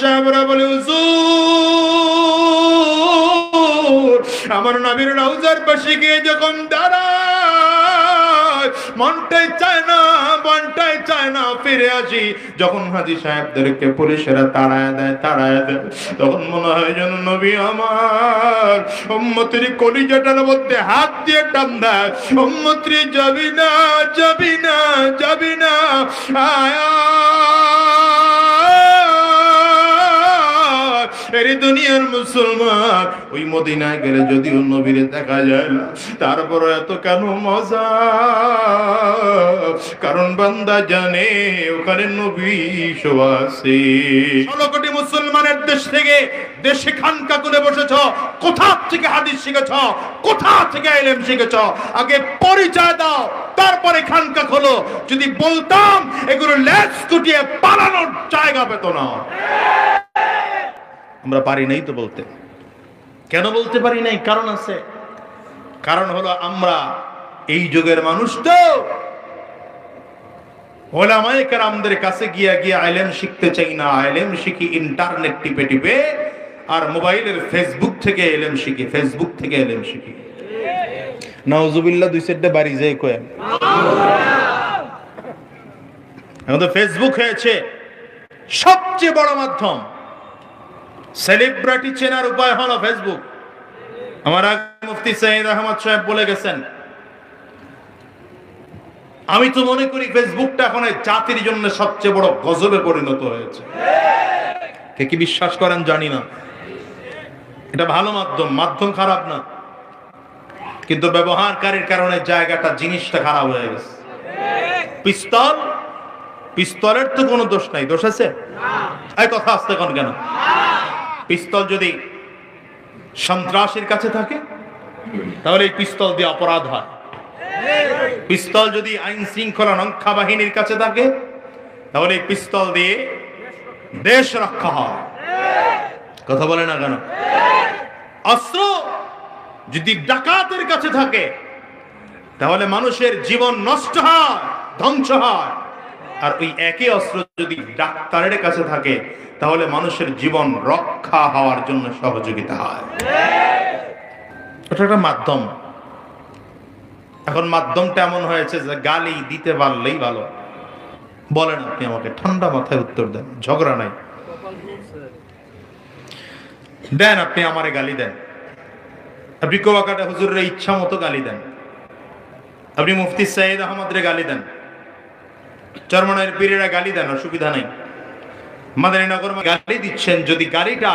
সাহাবারা বলে হুজুর আমার নবীর রওজার পাশে গিয়ে যখন দাঁড়ায় মনটাই চায় না ফিরে আসি। যখন হাজী সাহেবদেরকে পুলিশেরা তাড়ায় দেয় তখন মনে হয় যেন নবী আমার উম্মতের কলিজাটার মধ্যে হাত দিয়ে টান দেয়, উম্মতরি যাবি না আয়া এরি দুনিয়ার মুসলমান। ওই মদিনায় গেলে যদিও নবীরে দেখা যায় না, তারপরে এত কেন মজা? কারণ বান্দা জানে ওখানে নবী আছে। 16 কোটি মুসলমানের দেশ থেকে দেশে খানকা করে বসেছ, কোথা থেকে হাদিস শিখেছ, কোথা থেকে ইলম শিখেছ? আগে পরিচয় দাও, তারপরে খানকা খোলো। যদি বলতাম এগুলো লেজ গুটিয়ে পালানোর জায়গা পেত না। আমরা পারি নাই তো বলতে। কেন বলতে পারি নাই? কারণ আছে। কারণ হলো আমরা এই যুগের মানুষ তো ওলামায়ে কেরামদের কাছে গিয়া ইলম শিখতে চাই না। ইলম শিখি ইন্টারনেট টিপে আর মোবাইলের ফেসবুক থেকে ইলম শিখি। নাউজুবিল্লাহ, দুই সাইডে বাড়ি যায় কয়। এখন তো ফেসবুক হয়েছে সবচেয়ে বড় মাধ্যম। সেলিব্রিটি চেনার উপায় হলো ফেসবুক। আমার আগে মুফতি সাইদ আহমদ সাহেব বলে গেছেন, আমি তো মনে করি ফেসবুকটা এখন জাতির জন্য সবচেয়ে বড় গজবে পরিণত হয়েছে। কে কি বিশ্বাস করেন জানি না। এটা ভালো মাধ্যম খারাপ না, কিন্তু ব্যবহারকারীর কারণে জিনিসটা খারাপ হয়ে গেছে। পিস্তলের তো কোনো দোষ নাই, দোষ আছে? এই কথা আসতে কেন? পিস্তল যদি সন্ত্রাসীর কাছে থাকে তাহলে এই পিস্তল দিয়ে অপরাধ হয়। পিস্তল যদি আইন শৃঙ্খলা রক্ষা বাহিনীর কাছে থাকে তাহলে এই পিস্তল দিয়ে দেশ রক্ষা হয়। কথা বলে না কেন? অস্ত্র যদি ডাকাতের কাছে থাকে তাহলে মানুষের জীবন নষ্ট হয়, ধ্বংস হয়। আর ওই একই অস্ত্র যদি ডাক্তারের কাছে থাকে তাহলে মানুষের জীবন রক্ষা হওয়ার জন্য সহযোগিতা হয়। এটা একটা মাধ্যম। এখন মাধ্যমটা এমন হয়েছে যে গালি দিতে পারলেই ভালো। বলেন আপনি আমাকে, ঠান্ডা মাথায় উত্তর দেন, ঝগড়া নাই। দেন আপনি আমারে গালি দেন, আপনি কুয়াকাটা হুজুরের ইচ্ছা মতো গালি দেন, আপনি মুফতি সাইদ আহমদের গালি দেন, চরমনার পীরেরা গালি দেন, অসুবিধা নাই। মাদারীনগর গালি দিচ্ছেন, যদি গালিটা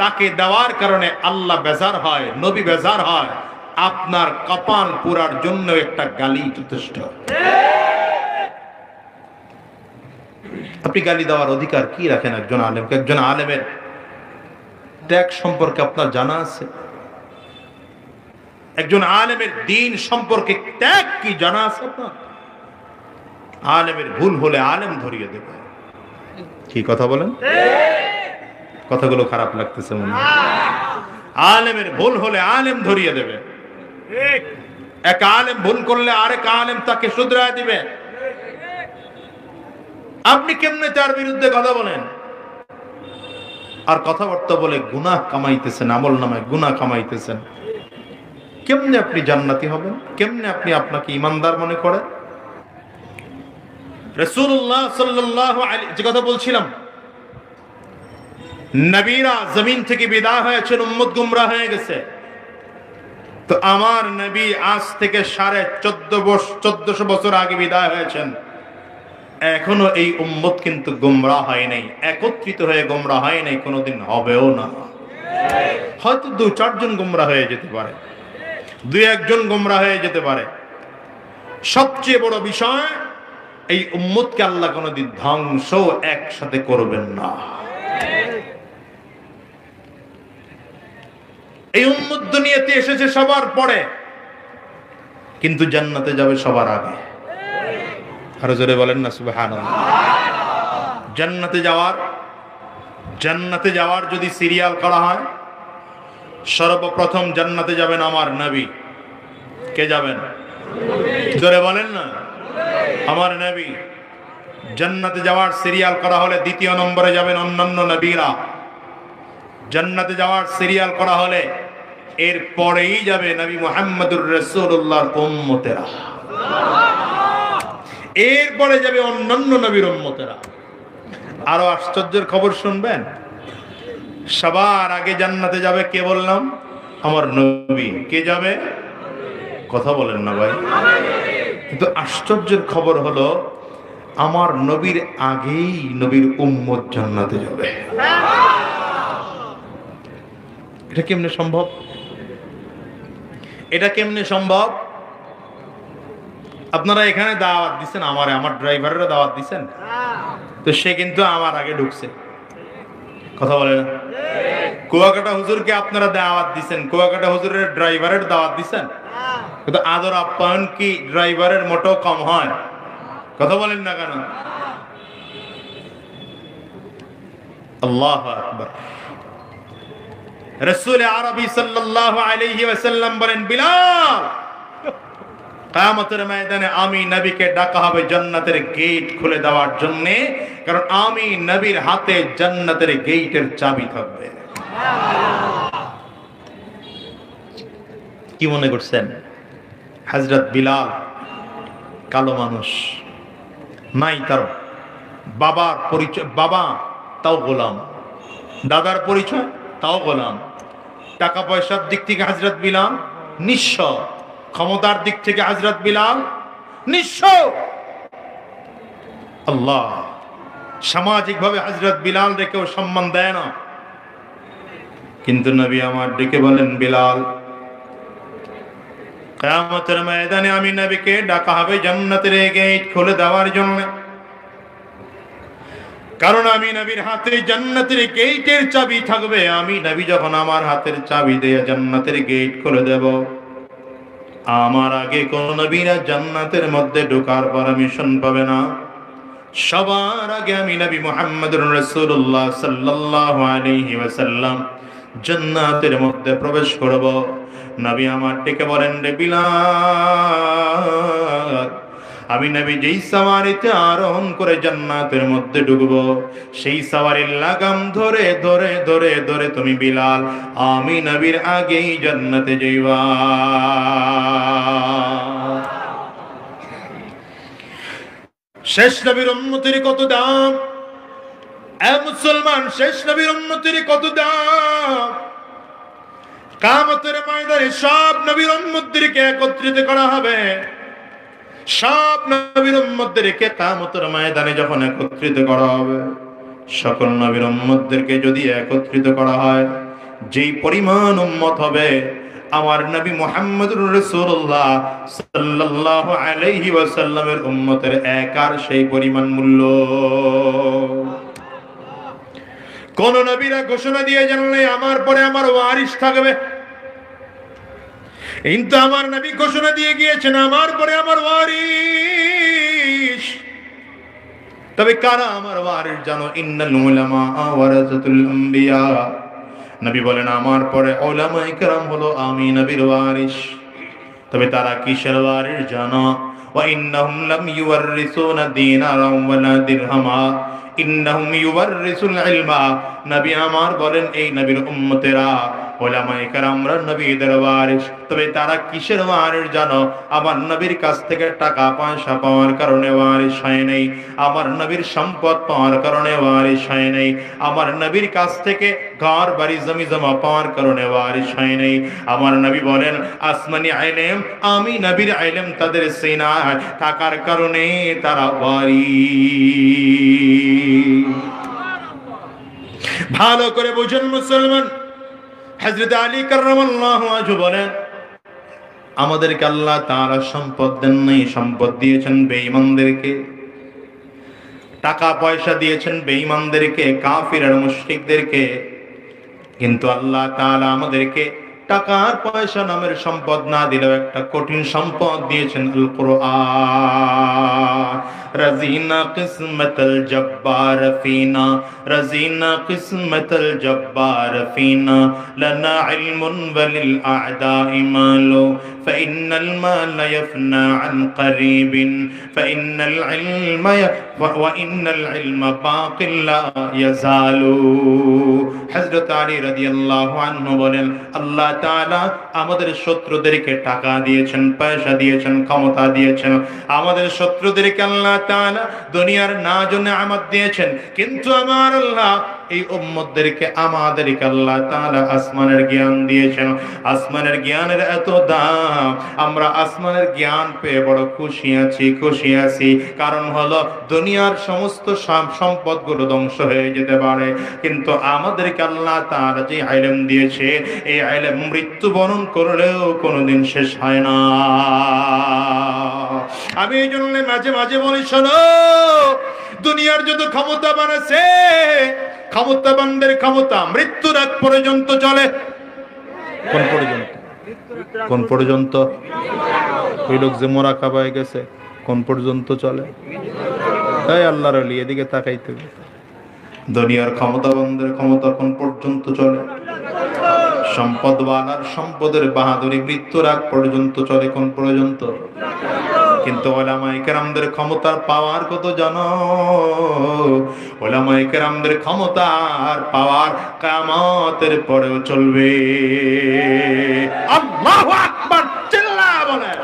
তাকে দেওয়ার কারণে আল্লাহ বেজার হয়, নবী বেজার হয়, আপনার কপাল পুরার জন্য একটা গালি যথেষ্ট। আপনি গালি দেওয়ার অধিকার কি রাখেন একজন আলেমকে? একজন আলেমের ত্যাগ সম্পর্কে আপনার জানা আছে? একজন আলেমের দ্বীন সম্পর্কে ত্যাগ কি জানা আছে আপনার? আলেমের ভুল হলে আলেম ধরিয়ে দেবে। কি কথা বলেন? কথাগুলো খারাপ লাগতেছে মনে হয়। আলেমের ভুল হলে আলেম ধরিয়ে দেবে। এক আলেম ভুল করলে আরেক আলেম তাকে শুধরায় দিবে। আপনি কেমনে তার বিরুদ্ধে কথা বলেন আর কথাবার্তা বলে গুনাহ কামাইতেছেন, আমল নামায় গুনাহ কামাইতেছেন? কেমনে আপনি জান্নাতি হবেন? কেমনে আপনি আপনাকে ইমানদার মনে করেন? রাসূলুল্লাহ সাল্লাল্লাহু আলাইহি, যে কথা বলছিলাম, নবীরা জমিন থেকে বিদায় হয়েছেন, উম্মত গুমরাহ হয়ে গেছে। তো আমার নবী আজ থেকে 1450 বছর আগে বিদায় হয়েছেন। এখনো এই উম্মত কিন্তু গুমরাহ হয় নাই, একত্রিত হয়ে গুমরাহ হয় নাই, কোনোদিন হবেও না। হয়তো 2-4 জন গুমরাহ হয়ে যেতে পারে, 2-1 জন গুমরাহ হয়ে যেতে পারে। সবচেয়ে বড় বিষয়, এই উম্মতকে আল্লাহ কোনোদিন ধ্বংস একসাথে করবেন না। এই উম্মত দুনিয়াতে এসেছে সবার পরে, কিন্তু জান্নাতে যাবে সবার আগে। আরো জোরে বলেন না সুবহানাল্লাহ। জান্নাতে যাওয়ার যদি সিরিয়াল করা হয়, সর্বপ্রথম জান্নাতে যাবেন আমার নবী। কে যাবেন? জোরে বলেন না। আমার নবী জান্নাতে যাওয়ার সিরিয়াল করা হলে দ্বিতীয় নম্বরে যাবেন অন্যান্য নবীরা। জান্নাতে যাওয়ার সিরিয়াল করা হলে এর পরেই যাবে নবী মুহাম্মদুর রাসূলুল্লাহর উম্মতেরা, এরপরে যাবে অন্যান্য নবীর উম্মতেরা। আরো আশ্চর্যের খবর শুনবেন, সবার আগে জান্নাতে যাবে কে বললাম? আমার নবী। কে যাবে? কথা বলেন না ভাই। কিন্তু আশ্চর্যের খবর হলো আমার নবীর আগেই নবীর উম্মত জান্নাতে যাবে। এটা কেমনে সম্ভব? এটা কেমনে সম্ভব? আপনারা এখানে দাওয়াত দিচ্ছেন, আমার ড্রাইভারেরও দাওয়াত দিচ্ছেন, তো সে কিন্তু আমার আগে ঢুকছে। কথা বলে না? কুয়াকাটা হুজুরকে আপনারা দাওয়াত দিচ্ছেন, কুয়াকাটা হুজুরের ড্রাইভারের দাওয়াত দিচ্ছেন, কিন্তু আদর আপ্যায়ন কি ড্রাইভারের মোটেও কম হয়? কথা বলেন না কেন? আল্লাহু আকবার। রাসূল আরবি সাল্লাল্লাহু আলাইহি ওয়াসাল্লাম বলেন, বিলাল, কিয়ামতের ময়দানে আমি নবীকে ডাকা হবে জান্নাতের গেট খুলে দেওয়ার জন্য, কারণ আমি নবীর হাতে জান্নাতের গেটের চাবি থাকবে। কি মনে করছেন হযরত বিলাল কালো মানুষ, নাই তার বাবার পরিচয়, বাবা তাও গোলাম, দাদার পরিচয় তাও গোলাম, টাকা পয়সার দিক থেকে হযরত বিলাল নিঃস্ব, ক্ষমতার দিক থেকে হযরত বিলাল নিঃস্ব। আল্লাহ সামাজিক ভাবে হযরত বিলাল রেখেও সম্মান দেয় না, কিন্তু নবী আমার ডেকে বলেন, বিলাল, কিয়ামতের ময়দানে আমি নবীকে ডাকা হবে জান্নাতের গেট খুলে দেওয়ার জন্য, কারণ আমি নবীর হাতে জান্নাতের গেটের চাবি থাকবে। আমি নবী যখন আমার হাতের চাবি দিয়ে জান্নাতের গেট খুলে দেব, আমার আগে কোন নবীরা জান্নাতের মধ্যে ঢোকার পারমিশন পাবে না। সবার আগে আমি নবী মুহাম্মদুর রাসূলুল্লাহ সাল্লাল্লাহু আলাইহি ওয়াসাল্লাম জান্নাতের মধ্যে প্রবেশ করব। নবী আমার ডেকে বলেন, রে বিলাল, আমি নবী যেই সাওয়ারিতে আরোহণ করে জান্নাতের মধ্যে ঢুকবো, সেই সাওয়ারির লাগাম ধরে ধরে ধরে ধরে তুমি বিলাল আমি নবীর আগেই জান্নাতে যাইবা। শেষ নবীর উম্মতের কত দাম! এ মুসলমান, শেষ নবীর উম্মতের কত দাম! কিয়ামতের ময়দানে সব নবীর উম্মতদেরকে একত্রিত করা হবে। সব নবীর উম্মতদেরকে কিয়ামতের ময়দানে যখন একত্রিত করা হবে, সকল নবীর উম্মতদেরকে যদি একত্রিত করা হয়, যেই পরিমাণ উম্মত হবে আমার নবী মুহাম্মদুর রাসূলুল্লাহ সাল্লাল্লাহু আলাইহি ওয়াসাল্লামের উম্মতের একার সেই পরিমাণ মূল্য। কোন নবীরা ঘোষণা দিয়ে জানলে আমার পরে আমার ওয়ারিস থাকবে, কিন্তু আমার নবী ঘোষণা দিয়ে গিয়েছেন আমার পরে আমার ওয়ারিস। তবে কারা আমার ওয়ারিস জানো? ইন্নাল উলামা ওয়ারাসাতুল আম্বিয়া। নবী বলেন আমার পরে উলামায়ে কেরাম হলো আমি নবীর ওয়ারিস। তবে তারা কিসের ওয়ারিস জানো? ওয়া ইন্নাহুম লাম ইউওয়ারিসুনা দীনারাম ওয়ালা দিরহামা, ইন্নাহুম ইউওয়ারিসুল ইলমা। নবী আমার বলেন এই নবীর উম্মতেরা উলামায়ে কেরামরা নবীদের ওয়ারিস। তবে তারা কিসের ওয়ারিস জানো? আমার নবীর কাছ থেকে টাকা পয়সা পাওয়ার কারণে ওয়ারিস হয় নাই, আমার নবীর সম্পদ পাওয়ার কারণে ওয়ারিস হয় নাই, আমার নবীর কাছ থেকে ঘর বাড়ি জমি জমা পাওয়ার কারণে ওয়ারিস হয় নাই। আমার নবী বলেন আসমানি ইলম, আমি নবীর ইলম তাদের সিনায় থাকার কারণে তারা ওয়ারিস। ভালো করে বুঝুন মুসলমান। হযরত আলী কাররামাল্লাহু ওয়াজহু বলেন আমাদেরকে আল্লাহ তাআলা সম্পদ দেন নাই, সম্পদ দিয়েছেন বেঈমানদেরকে, টাকা পয়সা দিয়েছেন বেঈমানদেরকে, কাফির আর মুশরিকদেরকে। কিন্তু আল্লাহ তাআলা আমাদেরকে টাকার পয়সা নামের সম্পদ না দিলেও একটা কঠিন সম্পদ দিয়েছেন, আল কোরআন। রাজিনা কিসমতাল জব্বার ফিনা, রাজিনা কিসমতাল জব্বার ফিনা, লানা ইলমুন ওয়ালিল আ'দাই মালু, فإن المال يفنى عن قريب فإن العلم وإن العلم باق لا يزال। হযরত আলী রাদিয়াল্লাহু আনহু বলেন, আল্লাহ তাআলা আমাদের শত্রুদেরকে টাকা দিয়েছেন, পয়সা দিয়েছেন, ক্ষমতা দিয়েছেন। আমাদের শত্রুদেরকে আল্লাহ তাআলা দুনিয়ার নাজ ও নেয়ামত দিয়েছেন, কিন্তু আমার আল্লাহ এই উম্মতদেরকে, আমাদেরকে আল্লাহ তাআলা আসমানের জ্ঞান দিয়েছেন। আসমানের জ্ঞানের এত দাম, আমরা আসমানের জ্ঞান পেয়ে বড় খুশি আছি। কারণ হলো দুনিয়ার সমস্ত সম্পদগুলো ধ্বংস হয়ে যেতে পারে, কিন্তু আমাদেরকে আল্লাহ তাআলা যে ইলম দিয়েছে, এই ইলম মৃত্যুবরণ করলেও কোনোদিন শেষ হয় না। আমি এই জন্য মাঝে মাঝে বলি, শোনো, দুনিয়ার যত ক্ষমতাবান আছে, ক্ষমতাবানদের ক্ষমতা মৃত্যুর আগ পর্যন্ত চলে। কোন পর্যন্ত? ওই লোক যে মোরাকাবায় গেছে, কোন পর্যন্ত চলে? এই আল্লাহর ওলি, এদিকে তাকাইতে। দুনিয়ার ক্ষমতাবানদের ক্ষমতা কোন পর্যন্ত চলে? সম্পদওয়ালার সম্পদের বাহাদুরি মৃত্যুর আগ পর্যন্ত চলে। কোন পর্যন্ত? কিন্তু উলামায়ে কেরামদের ক্ষমতার পাওয়ার কত জানো? উলামায়ে কেরামদের ক্ষমতার পাওয়ার কিয়ামতের পরেও চলবে। আল্লাহু আকবার, চিল্লায়া বলেন।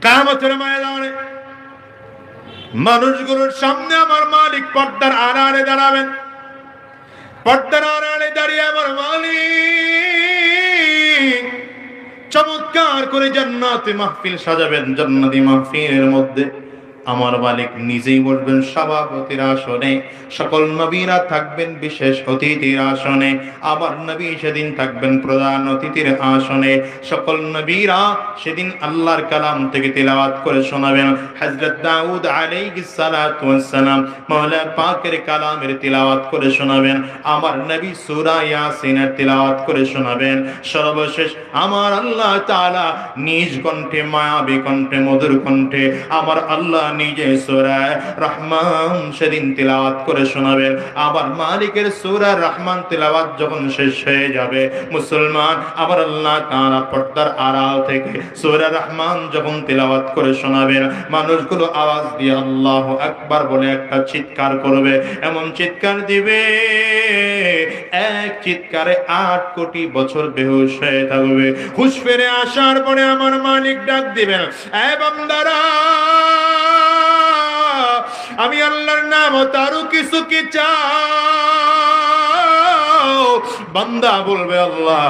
কিয়ামতের ময়দানে মানুষগুলোর সামনে আমার মালিক পর্দার আড়ালে দাঁড়াবেন। পর্দার আড়ালে দাঁড়িয়ে আমার মালিক চমৎকার করে জান্নাতে মাহফিল সাজাবেন। জান্নাতি মাহফিলের মধ্যে আমার মালিক নিজেই বসবেন সভাপতির আসনে, সকল নবীরা থাকবেন বিশেষ অতিথির আসনে, আমার নবী সেদিন থাকবেন প্রধান অতিথির আসনে। সকল নবীরা সেদিন আল্লাহর কালাম থেকে তিলাওয়াত করে শোনাবেন। হযরত দাউদ আলাইহিস সালাতু ওয়াস সালাম মাওলা পাকের কালামের তিলাওয়াত করে শোনাবেন। আমার নবী সূরা ইয়াসিনের তিলাওয়াত করে শোনাবেন। সর্বশেষ আমার আল্লাহ তাআলা নিজ কণ্ঠে, মায়াবী কণ্ঠে, মধুর কণ্ঠে আমার আল্লাহ নিজে সূরা রহমান সেদিন তিলাওয়াত করে শোনাবেন। আবার মালিকের সূরা রহমান তিলাওয়াত যখন শেষ হয়ে যাবে, মুসলমান আমার আল্লাহ তাআলা পর্দার আড়াল থেকে সূরা রহমান যখন তিলাওয়াত করে শোনাবেন, মানুষগুলো আওয়াজ দিয়ে আল্লাহু আকবার বলে একটা চিৎকার করবে। এমন চিৎকার দিবে, এক চিৎকারে 8 কোটি বছর বেহুশ হয়ে থাকবে। হুঁশ ফিরে আসার পরে আমার মালিক ডাক দিবেন, এ বান্দারা, আমি আল্লাহর নাম তারও কিছু কি চাও? বান্দা বলবে, আল্লাহ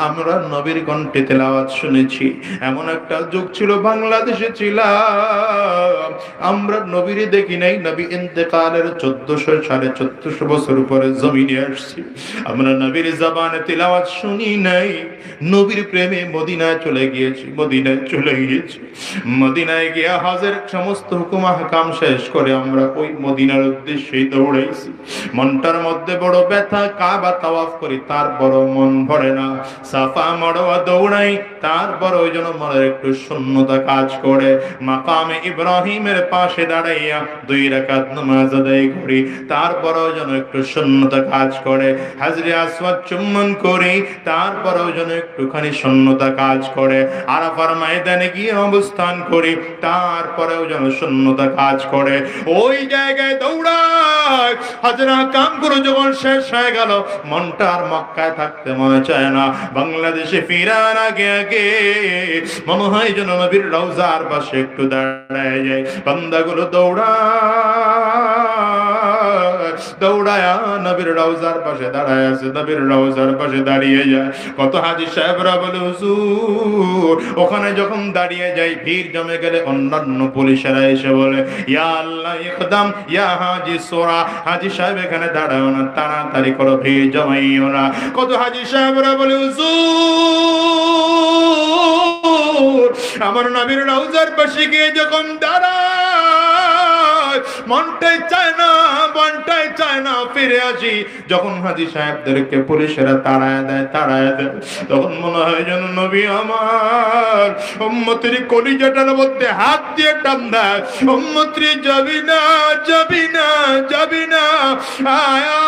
আমরা নবীর কণ্ঠে তেলাওয়াত শুনেছি। এমন একটা যুগ ছিল, বাংলাদেশে ছিলাম, আমরা নবীর দেখি নাই। নবী ইন্তেকালের 1400 বছর পরে জমিনে আসছি, আমরা নবীর জবানে তেলাওয়াত শুনি নাই। নবীর প্রেমে মদিনায় চলে গিয়েছি। মদিনায় গিয়ে হজের সমস্ত হুকুম আহকাম শেষ করে আমরা ওই মদিনার উদ্দেশ্যেই দৌড়াইছি। মনটার মধ্যে বড় ব্যথা, কাবা তাওয়াফ করি তারপর মন ভরে না, সাফা মারওয়া দৌড়াই তারপর ওই জন্য মনের একটু শূন্যতা কাজ করে। মাকামে ইব্রাহিমের পাশে দাঁড়াইয়া 2 রাকাত নামাজ আদায় করি, তারপর ওই জন্য একটু শূন্যতা কাজ করে। হাজরে আসওয়াদ চুম্বন করি, তারপর ওই জন্য একটুখানি শূন্যতা কাজ করে। আরাফার ময়দানে গিয়ে অবস্থান করি, তারপরে ওই জন্য শূন্যতা কাজ করে। ওই জায়গায় দৌড়াই, হাজরা কাম করে যখন শেষ হয়ে গেল, মনটা আর মক্কায় থাকতে মনে চায় না। বাংলাদেশে ফিরার আগে আগে মনে হয় যেন নবীর রওজার পাশে একটু দাঁড়ায় যায়। বান্দাগুলো দৌড়ায় নবীর রওজার পাশে দাঁড়ায় আছে, নবীর রওজার পাশে দাঁড়িয়ে যায়। কত হাজী সাহেবরা বলে, হুজুর ওখানে যখন দাঁড়িয়ে যায়, ভিড় জমে গেলে অন্যান্য পুলিশেরা এসে বলে, ইয়া আল্লাহ ইকদাম ইয়া হাজী সোরা, হাজী সাহেব এখানে দাঁড়াও না, তাড়াতাড়ি করো, ভিড় জমাইও না। কত হাজী সাহেবরা বলে, হুজুর আমার নবীর রওজার পাশে গিয়ে যখন দাঁড়ায়, মনটাই চায় না চায় না ফিরে আসি। যখন হাজী সাহেবদেরকে পুলিশেরা তাড়ায় দেয়, তখন মনে হয় যেন নবী আমার উম্মতের কলিজাটার মধ্যে হাত দিয়ে টান দেয়, উম্মতরি যাবি না, যাবি না, যাবি না, আয়া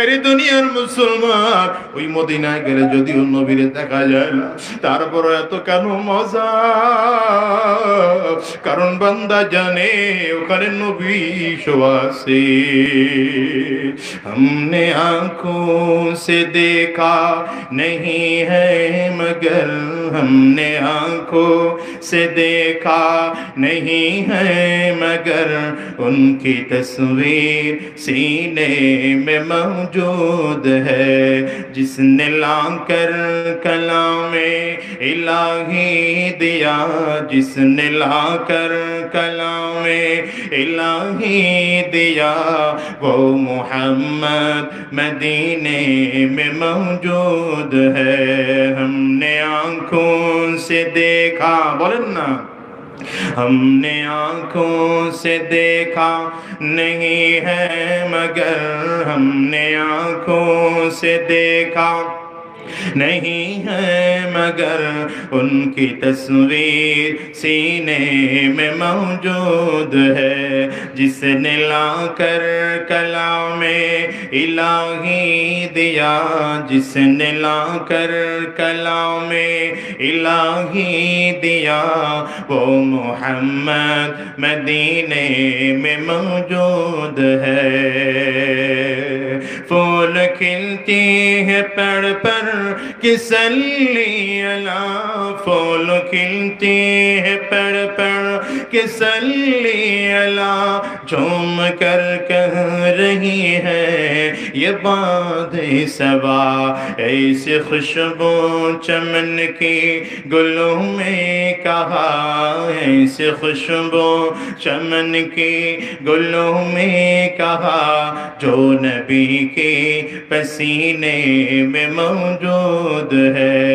এর দুনিয়ার মুসলমান। ওই মদিনায় গেলে যদিও নবীরে দেখা যায় না, তারপরে এত কেন মজা? কারণ বান্দা জানে ওখানে নবী শোয়া আছে। हमने आँखों से देखा नहीं है मगर, हमने आँखों से देखा नहीं है मगर, उनकी तस्वीर सीने में मौजूद है। जिसने लाकर कलामे इलाही दिया, जिसने लाकर कलामे इलाही दिया, वो मोहम्मद मदीने में मौजूद है। हमने आँखों से देखा, बोलें ना, हमने आँखों से देखा नहीं है मगर, हमने आँखों से देखा नहीं है मगर, उनकी तस्वीर सीने में मौजूद है। जिसने लाकर कलामे इलाही दिया, जिसने लाकर कलामे इलाही दिया, वो मोहम्मद मदीने में मौजूद है। फूल खिलती है पेड़ पर किसली अला, फूल खिलती है पेड़ पर किसली अला, झूम कर कह रही है ये बात सबा, ऐसे खुशबू चमन की गुलों में कहा, ऐसे खुशबू चमन की गुलों में कहा, जो नबी के पसीने में मौजूद है।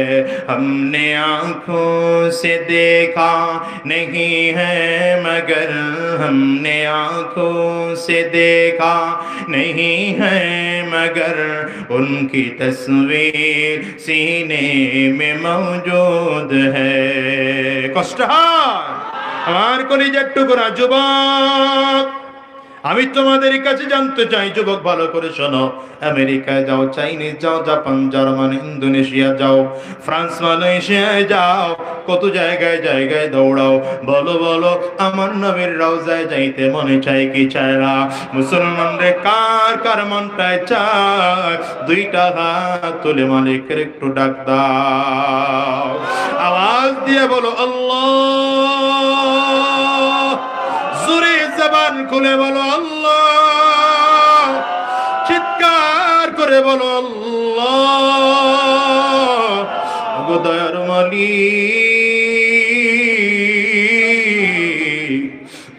हमने आँखों से देखा नहीं है मगर, हमने आँखों से देखा नहीं है मगर, उनकी तस्वीर सीने में मौजूद है। कष्ट আমার কলিজার টুকরা যুবক, আমি তোমাদের কাছে জানতে চাই, যুবক ভালো করে শোনো। আমেরিকায় যাও, চাইনিজ যাও, জাপান, জার্মান, ইন্দোনেশিয়া যাও, ফ্রান্স, মালয়েশিয়ায় যাও, কত জায়গায় জায়গায় দৌড়াও, বলো বলো আমার নবীর রওজায় যাইতে মনে চাই কি চায় না? মুসলমানরে কার কার মনটায় চায়? দুইটা হাত তুলে মালিকের একটু ডাক দাও, আওয়াজ দিয়ে বলো আল্লাহ। জোরে জবান খুলে বলো আল্লাহ, চিৎকার করে বলো আল্লাহ। গো দয়ার মালিক,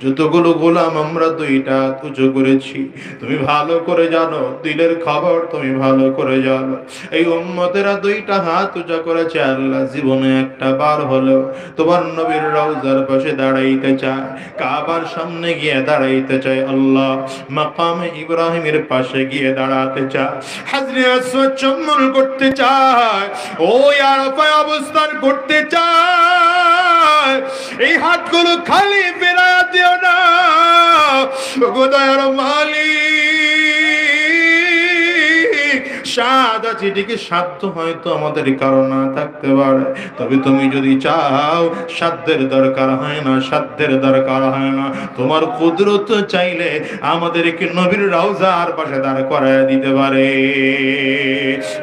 যতগুলো গোলাম আমরা দুইটা তুজো করেছি, তুমি ভালো করে জানো, দিলের খবর তুমি ভালো করে জানো। এই উম্মতেরা দুইটা হাত উঁচা করেছে, আল্লাহ জীবনে একটা বার হলো তোমার নবীর রওজার পাশে দাঁড়াইতে চায়, কাবার সামনে গিয়ে দাঁড়াইতে চায়, আল্লাহ মাকামে ইব্রাহিমের পাশে গিয়ে দাঁড়াতে চায়, হাজরে আসওয়াদ চুম্বন করতে চায়, ওই আরাফায় অবস্থান করতে চায়। এই হাতগুলো খালি ফেরায়া দিও না গো দয়ার মালিক। সাদা চিঠিকে সাধ্য হয়তো আমাদের কারো না থাকতে পারে, তবে তুমি যদি চাও, সাধ্যের দরকার হয় না, সাধ্যের দরকার হয় না। তোমার কুদরত চাইলে আমাদেরকে নবীর রওজার পাশে দাঁড় করায় দিতে পারে।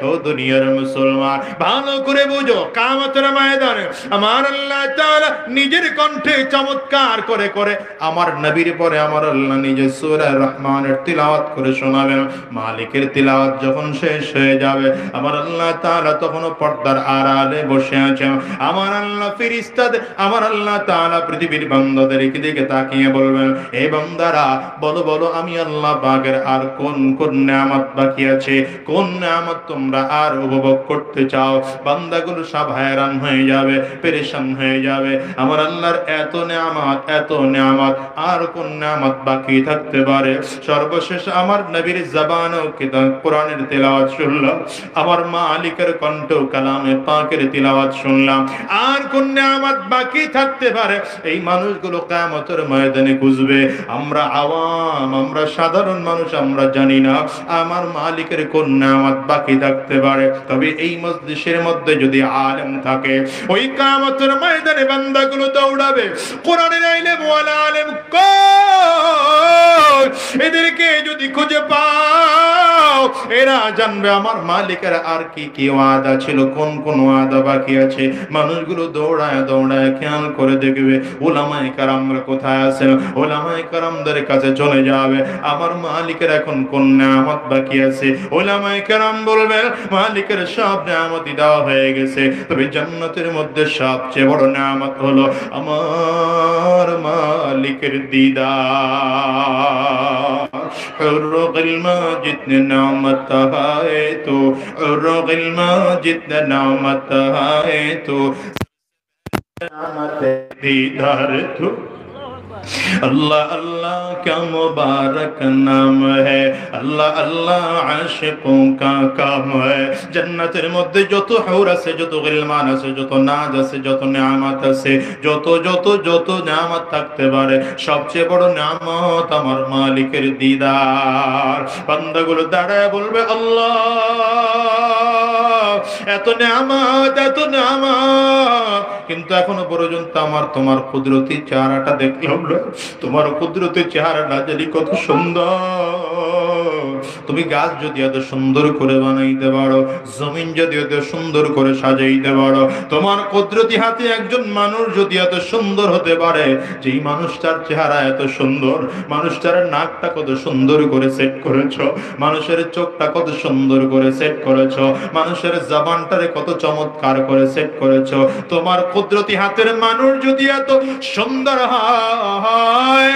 ও দুনিয়ার মুসলমান, ভালো করে বুঝো, কিয়ামতের ময়দানে আমার আল্লাহ তাআলা নিজের কণ্ঠে চমৎকার করে করে আমার নবীর পরে আমার আল্লাহ নিজে সূরা রহমানের তিলাওয়াত করে শোনাবেন। মালিকের তিলাওয়াত যখন শেষ শেষ হয়ে যাবে। আমার আল্লাহ তাআলা তখনও পর্দার আড়ালে বসে আছেন। আমার আল্লাহ ফেরেশতাদের, আমার আল্লাহ তাআলা পৃথিবীর বান্দাদের দিকে তাকিয়ে বলবেন, এই বান্দারা বলো বলো আমি আল্লাহ পাকের আর কোন কোন নিয়ামত বাকি আছে, কোন নিয়ামত তোমরা আর উপভোগ করতে চাও। বান্দাগুলো সব hayran হয়ে যাবে, পেরেশান হয়ে যাবে। আমার আল্লাহর এত নিয়ামত, এত নিয়ামত, আর কোন নিয়ামত বাকি থাকতে পারে? সর্বশেষ আমার নবীর জবান ও কিতাব কোরআনের তেলাওয়াত শুনলাম, আমার মালিকের কণ্ঠ কালামে পাকের তেলাওয়াত শুনলাম। আর কোন নিয়ামত বাকি থাকতে পারে? এই মানুষগুলো কিয়ামতের ময়দানে খুঁজবে। আমরা আওয়াম, আমরা সাধারণ মানুষ, আমরা জানি না আমার মালিকের কোন নিয়ামত বাকি থাকতে পারে। তবে এই মজলিসের মধ্যে যদি আলেম থাকে, ওই কিয়ামতের ময়দানে বান্দাগুলো দৌড়াবে, কোরআনের ইলম ওয়ালা আলেম কই, এদেরকে যদি খুঁজে পাও, এরা জানবে আমার মালিকের আর কি কি ওয়াদা ছিল, কোন কোন ওয়াদা বাকি আছে। মানুষগুলো দৌড়ায় দৌড়ায় খেয়াল করে দেখবে উলামায়ে কেরামরা কোথায় আছেন। উলামায়ে কেরামদের কাছে চলে যাবে, আমার মালিকের এখন কোন নিয়ামত বাকি আছে। উলামায়ে কেরাম বলবেন মালিকের সব নিয়ামতই দেওয়া হয়ে গেছে, তবে জান্নাতের মধ্যে সবচেয়ে বড় নিয়ামত হলো আমার মালিকের দিদার। হুরুল মাজিদ নিয়ামত है तो হুরুল মাজিদ নিয়ামত है तो नियामत दीदार तो अल्लाह अल्लाह क्या मुबारक नाम है, अल्लाह अल्लाह आशिकों का काम है। जन्नतेर मध्य যত হুর আছে, যত গিলমান আছে, যত নাজ আছে, যত নিয়ামত আছে, যত যত যত নিয়ামত থাকতে পারে, সবচেয়ে বড় নিয়ামত আমার মালিকের দিদার। বান্দাগুলো দাঁড়ায় বলবে আল্লাহ এত নিয়ামত, এত নিয়ামত, কিন্তু এখনো পর্যন্ত আমার তোমার কুদরতি চেহারাটা দেখলাম না। তোমার কুদরতি চেহারাটা জানি কত সুন্দর। তুমি গাছ যদি এত সুন্দর করে বানাইতে পারো, জমিন যদি এত সুন্দর করে সাজাইতে পারো, তোমার কুদরতি হাতে একজন মানুষ যদি এত সুন্দর হতে পারে, যেই মানুষটার চেহারা এত সুন্দর, মানুষটার নাকটা কত সুন্দর করে সেট করেছো, মানুষের চোখটা কত সুন্দর করে সেট করেছো, মানুষের জবানটারে কত চমৎকার করে সেট করেছো। তোমার কুদরতি হাতের মানুষ যদি এত সুন্দর হয়,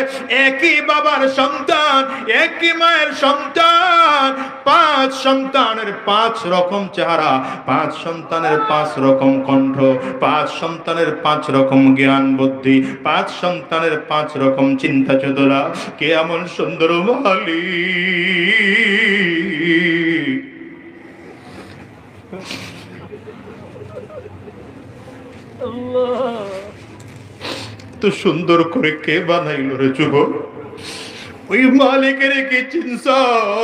একই বাবার সন্তান, একই মায়ের সন্তান, 5 সন্তানের 5 রকম চেহারা, 5 সন্তানের 5 রকম কণ্ঠ, 5 সন্তানের 5 রকম জ্ঞান বুদ্ধি, 5 সন্তানের 5 রকম চিন্তা চেতনা, কে এমন সুন্দর মালিক? তো সুন্দর করে কে বানাইলো রে যুবক? ওই মালিকের কি চিনছ?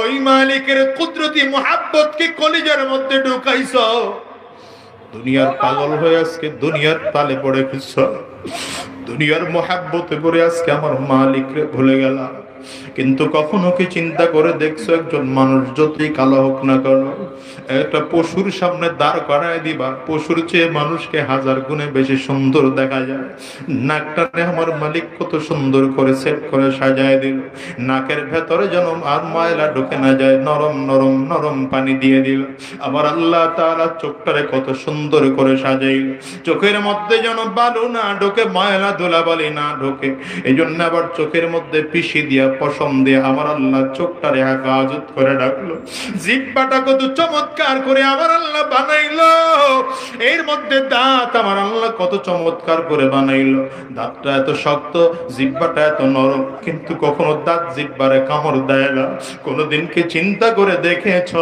ওই মালিকের কুদরতি মোহাব্বত কে কলিজার মধ্যে ঢুকাইছ? দুনিয়ার পাগল হয়ে আজকে দুনিয়ার তালে পড়ে গেছ, দুনিয়ার মোহাব্বতে পড়ে আজকে আমার মালিককে ভুলে গেলা। কিন্তু কখনো কি চিন্তা করে দেখছো, একজন মানুষ যতই কালো হোক না কেন, একটা পশুর সামনে দাঁড় করায় দিবা, পশুর চেয়ে মানুষকে 1000 গুণে বেশি সুন্দর দেখা যায়। নাকটারে আমার মালিক কত সুন্দর করে সেট করে সাজায় দিল, নাকের ভেতরে যেন আর ময়লা ঢুকে না যায়, নরম নরম নরম পানি দিয়ে দিল। আমার আল্লাহ তাআলা চোখটারে কত সুন্দর করে সাজাইল, চোখের মধ্যে যেন বালু না ঢোকে, ময়লা ধুলাবালি না ঢোকে। এই জন্য আবার চোখের মধ্যে পিষি দিয়া, পশম দিয়ে আমার আল্লাহ চোখটারে হেফাজত করে রাখলো। জিহ্বাটা কত চমৎকার করে আমার আল্লাহ বানাইলো, এর মধ্যে দাঁত আমার আল্লাহ কত চমৎকার করে বানাইলো। দাঁতটা এত শক্ত, জিহ্বাটা এত নরম, কিন্তু কখনো দাঁত জিহ্বারে কামড় দেয় না। কোনোদিন কি চিন্তা করে দেখেছ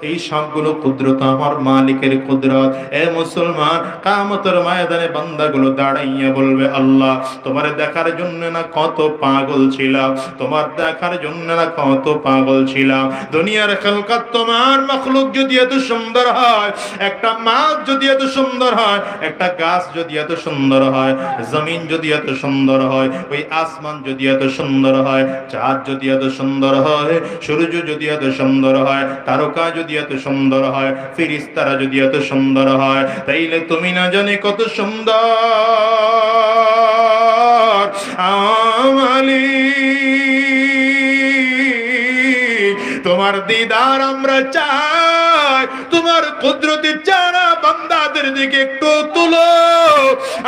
এই সবগুলো কুদরত আমার মালিকের কুদরত? এ মুসলমান, কিয়ামতের ময়দানে বান্দাগুলো দাঁড়াইয়া বলবে আল্লাহ তোমার দেখার জন্য না কত পাগল ছিলাম, তোমার দেখার জন্য না কত পাগল ছিলাম। দুনিয়ার খালকাত তোমার মাখলুক যদি এত সুন্দর হয়, একটা মাছ যদি এত সুন্দর হয়, একটা গাছ যদি এত সুন্দর হয়, জমিন যদি এত সুন্দর হয়, ওই আসমান যদি এত সুন্দর হয়, চাঁদ যদি এত সুন্দর হয়, সূর্য যদি এত সুন্দর হয়, তারকা যদি এত সুন্দর হয়, ফেরেশতারা যদি এত সুন্দর হয়, তাইলে তুমি না জানি কত সুন্দর আমালি। তোমার দিদার আমরা চাই, তোমার কুদরতের যারা বান্দাদের দিকে একটু তুলো।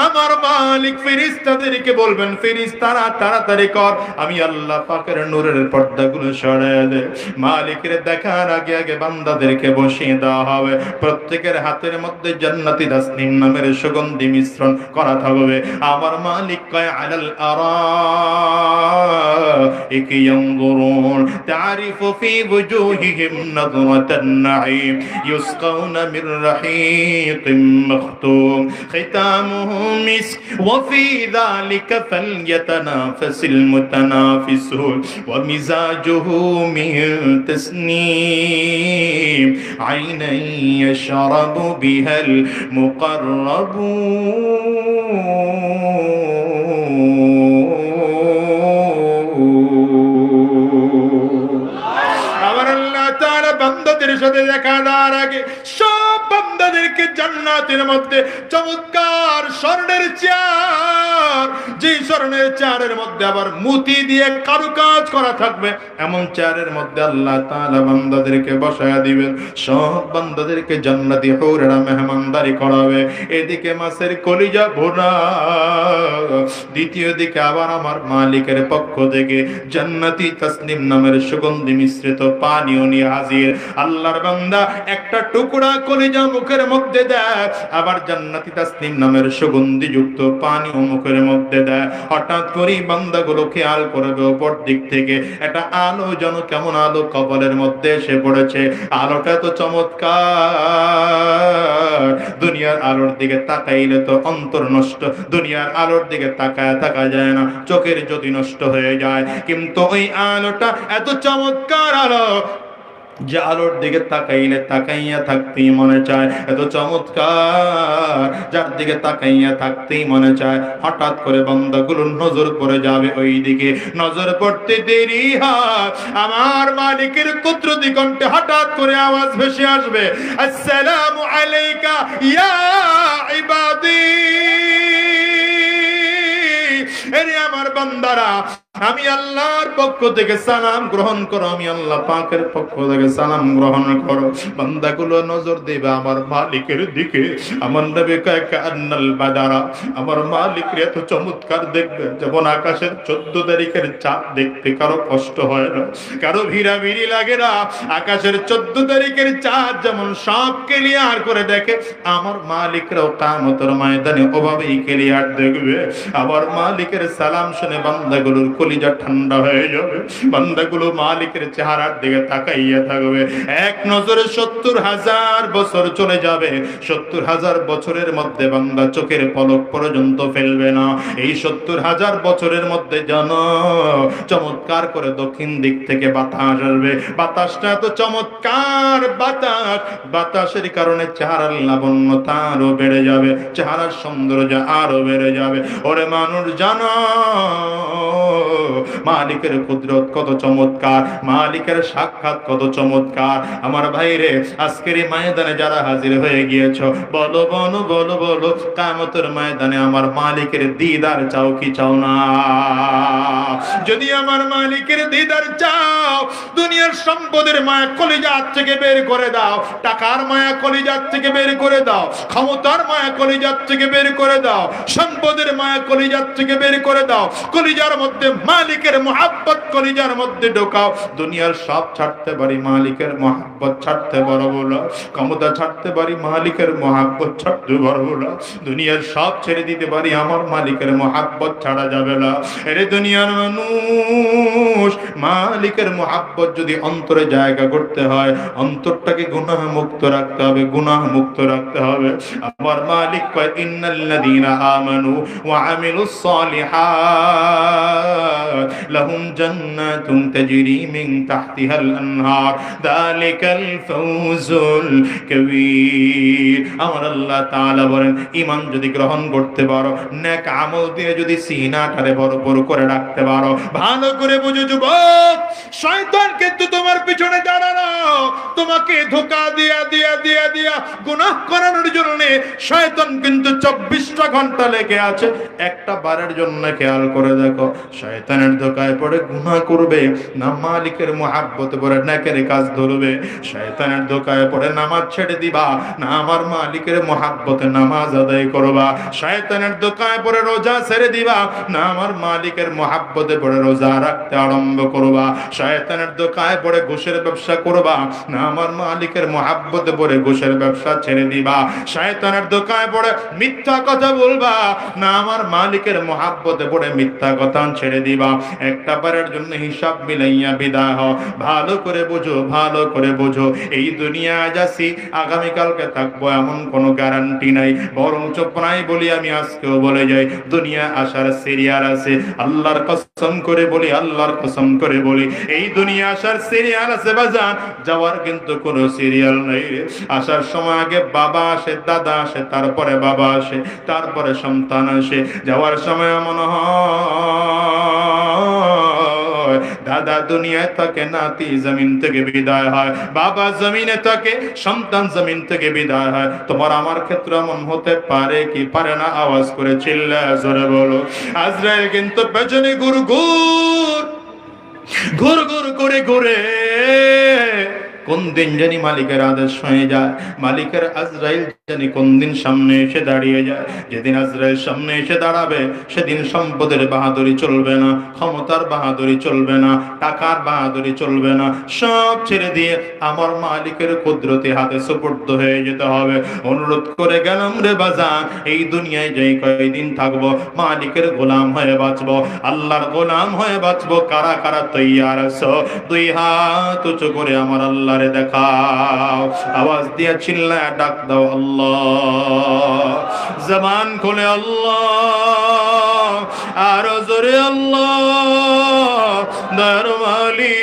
আমার মালিক ফেরেশতাদেরকে বলবেন, ফেরেশতারা তাড়াতাড়ি কর, আমি আল্লাহ পাকের নূরের পর্দাগুলো সরিয়ে দে। মালিকের দেখার আগে আগে বান্দাদেরকে বসিয়ে দেওয়া হবে। প্রত্যেকের হাতের মধ্যে জান্নাতি তাসনিম নামের সুগন্ধি মিশ্রণ করা থাকবে। আমার মালিক কয় আলাল আরাইক ইয়ানজুরুন তারিফু ফি ওয়ুজুহিহিম নাযরাতান নাঈম ইউসকাউনা মির রাহিকিম মাখতুম খিতামুহু মিসক ওয়া ফি যালিকা ফালইয়াতানাফাসিল মুতানাফিসুন ওয়া মিজাজুহু মিন তাসনিম আইনান ইয়াশরাবু বিহাল আমার আল্লাহ তাআলা বান্দাদের সাথে দেখা দেওয়ার আগে সব বান্দাদেরকে জান্নাতের মধ্যে চমৎকার স্বর্ণের চেয়ার, যে স্বর্ণের চেয়ারের মধ্যে আবার মুতি দিয়ে কারুকাজ করা থাকবে, এমন চেয়ারের মধ্যে আল্লাহ তাআলা বান্দাদেরকে বসায়া দিবেন। সব বান্দাদেরকে জান্নাতি হুরেরা মেহমানদারি করাবে। এদিকে মাছের কলিজা ভুনা, দ্বিতীয় দিকে আবার আমার মালিকের পক্ষ থেকে জান্নাতি তাসনিম নামের সুগন্ধি মিশ্রিত পানীয় নিয়ে হাজির। আল্লাহর বান্দা একটা টুকরা কলিজা মুখের মধ্যে দেয়, আবার জান্নাতি তাসনিম নামের সুগন্ধি যুক্ত পানীয় মুখের মধ্যে দেয়। হঠাৎ করে বান্দাগুলো খেয়াল করবে উপর দিক থেকে একটা আলো, যেন কেমন আলো কপালের মধ্যে এসে পড়েছে। আলোটা তো চমৎকার, দুনিয়ার আলোর দিকে তাকাইলে তো অন্তর নষ্ট, দুনিয়ার আলোর দিকে তাকায় থাকা যায় না, চোখের জ্যোতি নষ্ট হয়ে যায়। কিন্তু ওই আলোটা এত চমৎকার আলো, যে আলোর দিকে তাকাইলে তাকাইয়া থাকতেই মনে চায়, এত চমৎকার, যার দিকে তাকাইয়া থাকতেই মনে চায়। হঠাৎ করে বান্দাগুলোর নজর পড়ে যাবে ওই দিকে। নজর পড়তে দেরি হয়, আমার মালিকের কুদরতি কণ্ঠে হঠাৎ করে আওয়াজ ভেসে আসবে, আসসালামু আলাইকা ইয়া ইবাদি। এরে আমার বান্দারা, আমি আল্লাহর পক্ষ থেকে সালাম গ্রহণ করো, আমি আল্লাহ পাকের পক্ষ থেকে সালাম গ্রহণ করো। বান্দাগুলো নজর দেবে আমার মালিকের দিকে। আমার নবী কয় কান্নাল বাদারা, আমার মালিকের এত চমৎকার দেখবে যেমন আকাশের 14 তারিখের চাঁদ দেখতে কারো কষ্ট হয় না, কারো ভিড়াভিড়ি লাগে না। আকাশের 14 তারিখের চাঁদ যেমন সব ক্লিয়ার করে দেখে, আমার মালিকরাও কিয়ামতের ময়দানে ওভাবেই ক্লিয়ার দেখবে। আমার মালিকের সালাম শুনে বান্দাগুলোর কলিজা ঠান্ডা হয়ে যাবে, বান্দাগুলো মালিকের চেহারার দিকে তাকাইয়া থাকবে। এক নজরে 70,000 বছর চলে যাবে। 70,000 বছরের মধ্যে বান্দা চোখের পলক পর্যন্ত ফেলবে না। এই 70,000 বছরের মধ্যে জানো চমৎকার করে দক্ষিণ দিক থেকে বাতাস আসবে। বাতাসটা এত চমৎকার বাতাস, বাতাসের কারণে চেহারার লাবণ্যতা আরো বেড়ে যাবে, চেহারার সৌন্দর্য আরো বেড়ে যাবে। ওরে মানুষ জানো মালিকের কুদরত কত চমৎকার, মালিকের সাক্ষাৎ কত চমৎকার। আমার ভাইরে, আজকের এই ময়দানে যারা হাজির হয়ে গিয়েছো, বলো বলো বলো বলো, কিয়ামতের ময়দানে আমার মালিকের দিদার চাও কি চাও না? যদি আমার মালিকের দিদার চাও, দুনিয়ার সম্পদের মায়া কলিজার থেকে বের করে দাও, টাকার মায়া কলিজার থেকে বের করে দাও, ক্ষমতার মায়া কলিজার থেকে বের করে দাও, সম্পদের মায়া কলিজার থেকে বের করে দাও। কলিজার মধ্যে মালিকের মহব্বত কলিজার মধ্যে ঢোকাও। দুনিয়ার সব ছাড়তে পারি, মালিকের মহব্বত ছাড়তে পারবো না। ক্ষমতা ছাড়তে পারি, মালিকের মহব্বত ছাড়তে পারবো না। দুনিয়ার সব ছেড়ে দিতে পারি, আমার মালিকের মহব্বত ছাড়া যাবে না। এরে দুনিয়ার মানুষ, মালিকের মহব্বত যদি অন্তরে জায়গা করতে হয়, অন্তরটাকে গুনাহ মুক্ত রাখতে হবে, গুনাহ মুক্ত রাখতে হবে। আমার মালিক কয় ইন্নাল্লাযীনা আমানু ওয়া আমিলুস সালিহাত লাহুম জান্নাতুন তাজরি মিন তাহতিহাল আনহার যালিকাল ফাওজুল কাবীর। আমার আল্লাহ তাআলা বলেন, ঈমান যদি গ্রহণ করতে পারো, নেক আমল দিয়ে যদি সিনাটারে ভরপুর করে রাখতে পারো, ভালো করে বুঝো যুবক, শয়তান কিন্তু তোমার পিছনে দাঁড়ানো, তোমাকে ধোঁকা দিয়া দিয়া দিয়া দিয়া গুনাহ করানোর জন্য শয়তান কিন্তু 24টা ঘন্টা লেগে আছে। একটা বারের জন্য খেয়াল করে দেখো, শয়তানের ধোকায় পড়ে গুনাহ করবে, না মালিকের মুহাব্বতে পড়ে নেকের কাজ ধরবে। শয়তানের ধোকায় পড়ে নামাজ ছেড়ে দিবা, না আমার মালিকের মুহাব্বতে নামাজ আদায় করবা। শয়তানের ধোকায় পড়ে রোজা ছেড়ে দিবা, না আমার মালিকের মুহাব্বতে পড়ে রোজা রাখতে আরম্ভ করবা। শয়তানের ধোকায় পড়ে ঘুষের ব্যবসা করবা, না আমার মালিকের মুহাব্বতে পড়ে ঘুষের ব্যবসা ছেড়ে দিবা। শয়তানের ধোকায় পড়ে মিথ্যা কথা বলবা, না আমার মালিকের মুহাব্বতে পড়ে মিথ্যা কথা ছেড়ে দিবা। একটা বারের জন্য হিসাব মিলাইয়া বিদায় হও। ভালো করে বোঝো, ভালো করে বোঝো, এই দুনিয়ায় যাচ্ছি, আগামীকালকে থাকবো এমন কোনো গ্যারান্টি নাই। বরঞ্চ প্রায় বলি, আমি আজকেও বলে যাই, দুনিয়া আসার সিরিয়াল আছে। আল্লাহর কসম করে বলি, আল্লাহর কসম করে বলি, এই দুনিয়া আসার সিরিয়াল আছে বাজান, যাওয়ার কিন্তু কোনো সিরিয়াল নাই। আসার সময় আগে বাবা আসে, দাদা আসে, তারপরে বাবা আসে, তারপরে সন্তান আসে। যাওয়ার সময় মনে হয় দাদা দুনিয়ায় থাকে, নাতি জমিন থেকে বিদায় হয়, বাবা জমিনে থাকে, সন্তান জমিন থেকে বিদায় হয়। তোমার আমার ক্ষেত্রে এমন হতে পারে কি পারে না? আওয়াজ করে চিল্লায় জোরে বলো। আজরাইল কিন্তু পেছনে ঘুর ঘুর করে ঘুরে কোন দিন জানি মালিকের আদেশ হয়ে যায়, মালিকের আজরাইল জানি কোন দিন সামনে এসে দাঁড়িয়ে যায়। যেদিন আজরাইল সামনে এসে দাঁড়াবে, সেদিন সম্পদের বাহাদুরি চলবে না, ক্ষমতার বাহাদুরি চলবে না, টাকার বাহাদুরি চলবে না। সব ছেড়ে দিয়ে আমার মালিকের কুদরতি হাতে সুপুর্দ হয়ে যেতে হবে। অনুরোধ করে গেলাম রে বাজান, এই দুনিয়ায় যেই কয়দিন থাকবো, মালিকের গোলাম হয়ে বাঁচবো, আল্লাহর গোলাম হয়ে বাঁচবো। কারা কারা তৈয়ার আছো? দুই হাত উঁচু করে আমার আল্লাহরে দেখাও, আওয়াজ দিয়ে চিল্লায় ডাক দাও আল্লাহ। জবান খুলে আল্লাহ, আর জোরে আল্লাহ। দরমালি